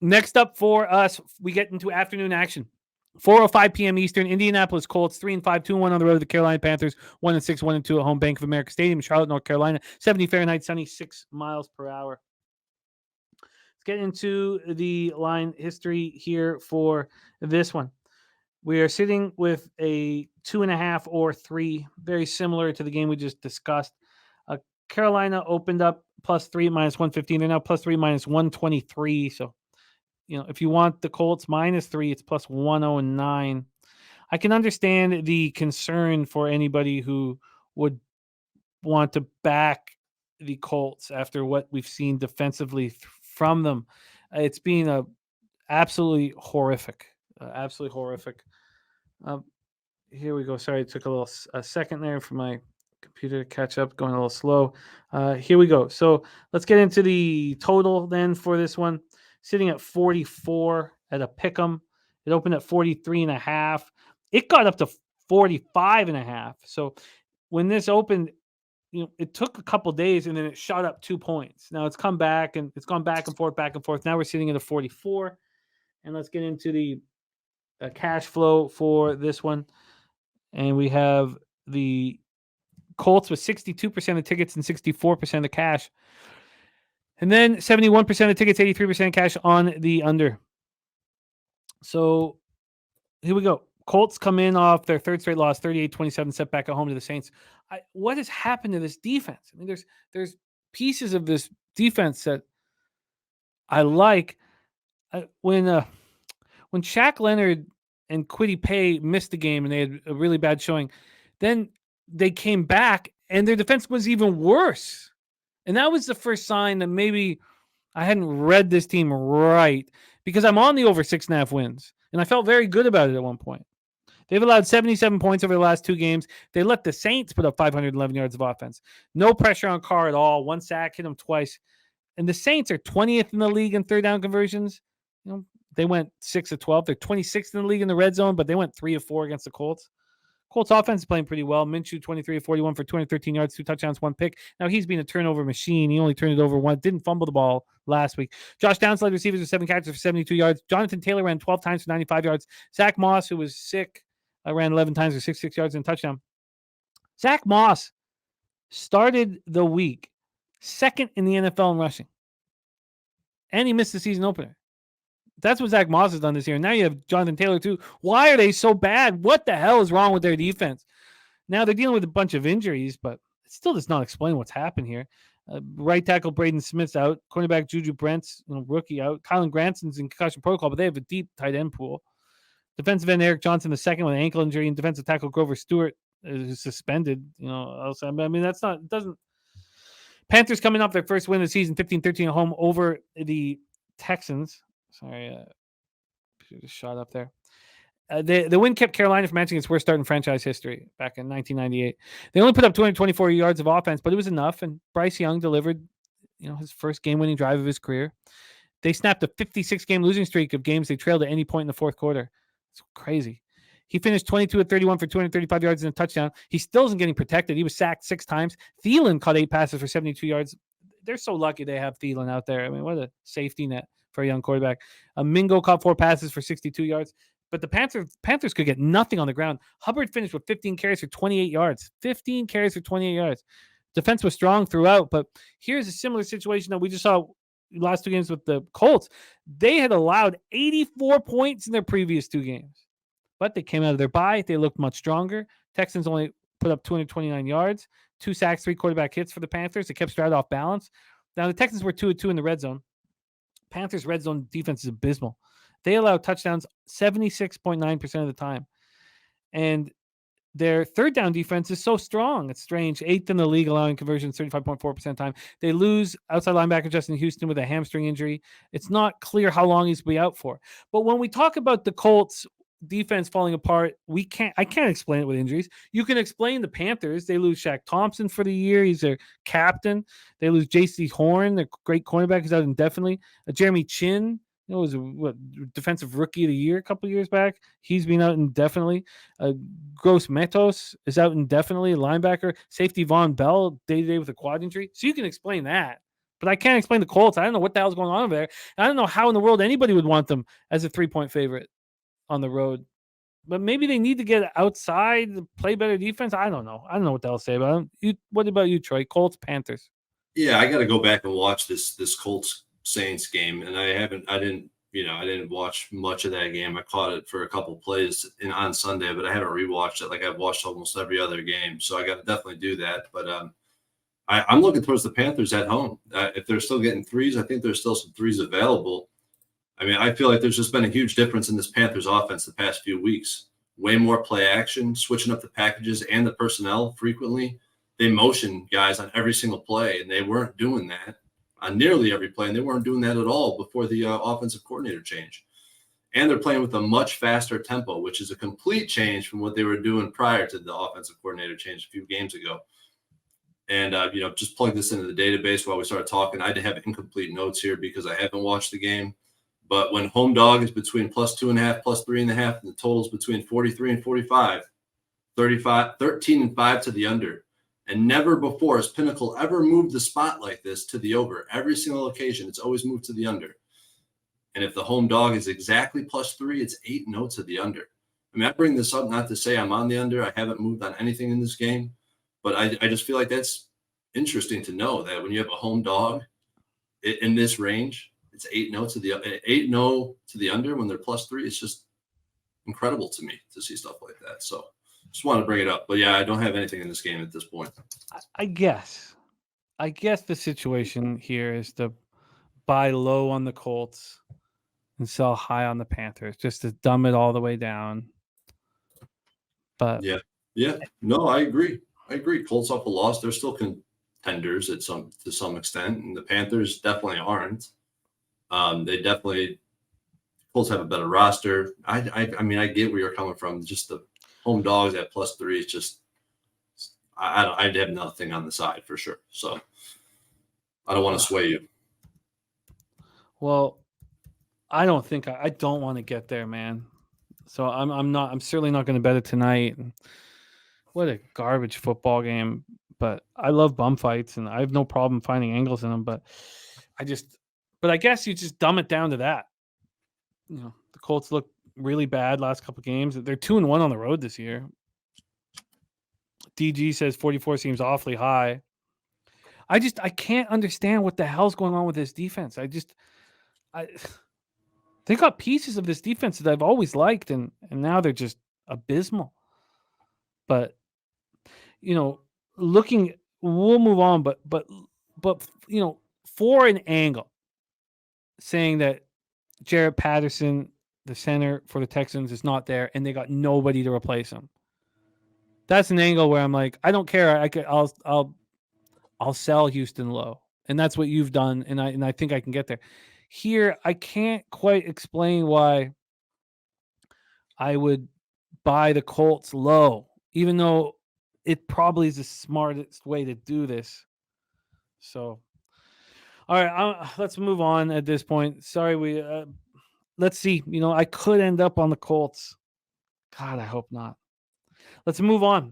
Next up for us, we get into afternoon action. 4:05 p.m. Eastern, Indianapolis Colts 3-5, 2-1 on the road to the Carolina Panthers, 1-6, 1-2 at home, Bank of America Stadium, Charlotte, North Carolina, 70 Fahrenheit, sunny, 6 miles per hour. Let's get into the line history here for this one. We are sitting with a 2.5 or 3, very similar to the game we just discussed. Carolina opened up +3 -115. They're now +3 -123. So, if you want the Colts -3, it's +109. I can understand the concern for anybody who would want to back the Colts after what we've seen defensively from them. It's been absolutely horrific. Absolutely horrific. Here we go. Sorry, it took a second there for my computer to catch up, going a little slow. Here we go. So let's get into the total then for this one. Sitting at 44 at a pick'em. It opened at 43.5. It got up to 45.5. So when this opened, it took a couple days and then it shot up 2 points. Now it's come back and it's gone back and forth, back and forth. Now we're sitting at a 44. And let's get into the cash flow for this one. And we have the Colts with 62% of tickets and 64% of cash. And then 71% of tickets, 83% cash on the under. So here we go. Colts come in off their third straight loss, 38-27 setback at home to the Saints. What has happened to this defense? I mean, there's pieces of this defense that I like. When Shaq Leonard and Kwity Paye missed the game and they had a really bad showing, then they came back and their defense was even worse. And that was the first sign that maybe I hadn't read this team right, because I'm on the over 6.5 wins. And I felt very good about it at one point. They've allowed 77 points over the last 2 games. They let the Saints put up 511 yards of offense. No pressure on Carr at all. 1 sack, hit him twice. And the Saints are 20th in the league in third down conversions. They went 6 of 12. They're 26th in the league in the red zone, but they went 3 of 4 against the Colts. Colts offense is playing pretty well. Minshew 23 of 41 for 213 yards, 2 touchdowns, 1 pick. Now he's been a turnover machine. He only turned it over once. Didn't fumble the ball last week. Josh Downs led receivers with 7 catches for 72 yards. Jonathan Taylor ran 12 times for 95 yards. Zach Moss, who was sick, ran 11 times for 66 yards and a touchdown. Zach Moss started the week second in the NFL in rushing. And he missed the season opener. That's what Zach Moss has done this year. Now you have Jonathan Taylor too. Why are they so bad? What the hell is wrong with their defense? Now they're dealing with a bunch of injuries, but it still does not explain what's happened here. Right tackle Braden Smith's out. Cornerback Juju Brent's rookie out. Kylan Granson's in concussion protocol, but they have a deep tight end pool. Defensive end Eric Johnson the second with an ankle injury, and defensive tackle Grover Stewart is suspended. Also, I mean, that's not, it doesn't. Panthers coming off their first win of the season, 15-13 at home over the Texans. Sorry, just shot up there. The win kept Carolina from matching its worst start in franchise history back in 1998. They only put up 224 yards of offense, but it was enough, and Bryce Young delivered, his first game-winning drive of his career. They snapped a 56-game losing streak of games they trailed at any point in the fourth quarter. It's crazy. He finished 22 of 31 for 235 yards and a touchdown. He still isn't getting protected. He was sacked 6 times. Thielen caught 8 passes for 72 yards. They're so lucky they have Thielen out there. I mean, what a safety net for a young quarterback. Mingo caught 4 passes for 62 yards. But the Panthers could get nothing on the ground. Hubbard finished with 15 carries for 28 yards. 15 carries for 28 yards. Defense was strong throughout, but here's a similar situation that we just saw last 2 games with the Colts. They had allowed 84 points in their previous 2 games, but they came out of their bye. They looked much stronger. Texans only put up 229 yards, 2 sacks, 3 quarterback hits for the Panthers. They kept Stroud off balance. Now, the Texans were 2-2 in the red zone. Panthers' red zone defense is abysmal. They allow touchdowns 76.9% of the time. And their third down defense is so strong. It's strange. 8th in the league, allowing conversions 35.4% of the time. They lose outside linebacker Justin Houston with a hamstring injury. It's not clear how long he's be out for. But when we talk about the Colts defense falling apart, I can't explain it with injuries. You can explain the Panthers. They lose Shaq Thompson for the year. He's their captain. They lose J.C. Horn, their great cornerback, who's out indefinitely. Jeremy Chin, was defensive rookie of the year a couple years back. He's been out indefinitely. Gross Metos is out indefinitely. Linebacker. Safety Von Bell, day-to-day with a quad injury. So you can explain that. But I can't explain the Colts. I don't know what the hell's going on over there. I don't know how in the world anybody would want them as a 3-point favorite on the road. But maybe they need to get outside, play better defense. I don't know. I don't know what the hell to say about them. What about you, Troy? Colts, Panthers. Yeah, I got to go back and watch this Colts Saints game, and I didn't watch much of that game. I caught it for a couple plays on Sunday, but I haven't rewatched it like I've watched almost every other game. So I got to definitely do that. But I'm looking towards the Panthers at home. If they're still getting threes, I think there's still some threes available. I mean, I feel like there's just been a huge difference in this Panthers offense the past few weeks. Way more play action, switching up the packages and the personnel frequently. They motion guys on every single play, and they weren't doing that on nearly every play, and they weren't doing that at all before the offensive coordinator change. And they're playing with a much faster tempo, which is a complete change from what they were doing prior to the offensive coordinator change a few games ago. And, just plug this into the database while we start talking. I have incomplete notes here because I haven't watched the game. But when home dog is between +2.5, +3.5, and the total is between 43 and 45, 13-5 to the under. And never before has Pinnacle ever moved the spot like this to the over. Every single occasion, it's always moved to the under. And if the home dog is exactly +3, it's 8-0 to the under. I mean, I bring this up not to say I'm on the under. I haven't moved on anything in this game. But I just feel like that's interesting to know that when you have a home dog in this range, it's 8-0 to the under when they're +3. It's just incredible to me to see stuff like that. So just want to bring it up. But yeah, I don't have anything in this game at this point. I guess the situation here is to buy low on the Colts and sell high on the Panthers, just to dumb it all the way down. But yeah, no, I agree. Colts off a loss, they're still contenders to some extent, and the Panthers definitely aren't. Colts have a better roster. I mean, I get where you're coming from. Just the home dogs at +3 is just I'd have nothing on the side for sure. So I don't want to sway you. Well, I don't think I don't want to get there, man. So I'm certainly not going to bet it tonight. What a garbage football game. But I love bum fights, and I have no problem finding angles in them. But I guess you just dumb it down to that. The Colts look really bad last couple of games. They're 2-1 on the road this year. DG says 44 seems awfully high. I can't understand what the hell's going on with this defense. They got pieces of this defense that I've always liked, and now they're just abysmal. But we'll move on. But for an angle, saying that Jarrett Patterson, the center for the Texans, is not there, and they got nobody to replace him. That's an angle where I'm like, I don't care. I'll sell Houston low, and that's what you've done, and I think I can get there. Here, I can't quite explain why I would buy the Colts low, even though it probably is the smartest way to do this. So, all right, let's move on at this point. Sorry, let's see. I could end up on the Colts. God, I hope not. Let's move on.